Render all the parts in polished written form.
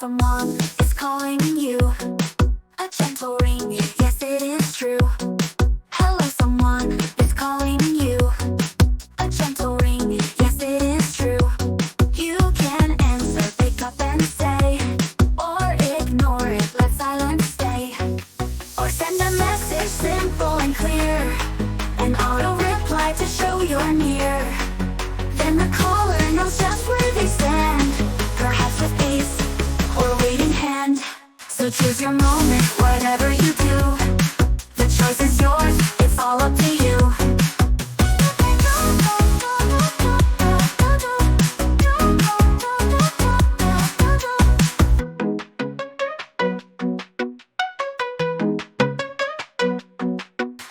someone is calling you. A gentle ring, yes it is true. Hello, someone is calling you. A gentle ring, yes it is true. You can answer, pick up and say, or ignore it, let silence stay. Or send a message simple and clear, an auto reply to show you're near. Then the caller knows just where they stand, perhaps with peace or waiting hand. So choose your moment, whatever you do. The choice is yours, it's all up to you.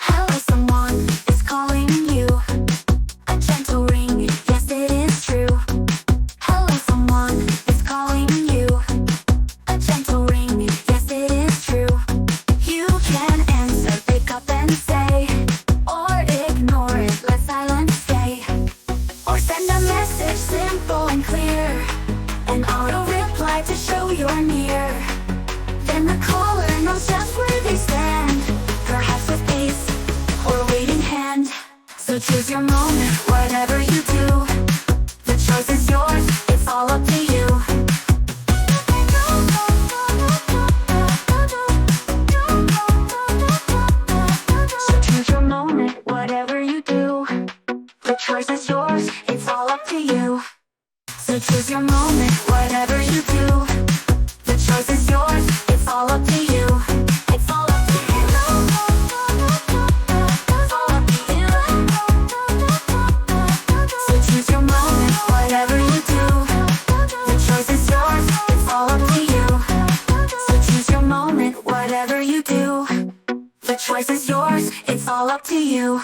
Hello, someone is calling you. A gentle ring, yes it is true. Hello, someone is calling you. A gentle ring, yes it is true. You can answer, pick up and say, or ignore it, let silence stay. Or send a message simple and clear, an auto reply to show you're near. Then the caller knows just where they stand, perhaps with peace or waiting hand. So choose your moment, whatever you do. The choice is yours, it's all up to you. So choose your moment, whatever you do. The choice is yours, it's all up to you. So choose your moment, whatever you do. The choice is yours, it's all up to you. It's all up to you. It's all up to you. So choose your moment, whatever you do. The choice is yours, it's all up to you. So choose your moment, whatever you do. The choice is yours, it's all up to you.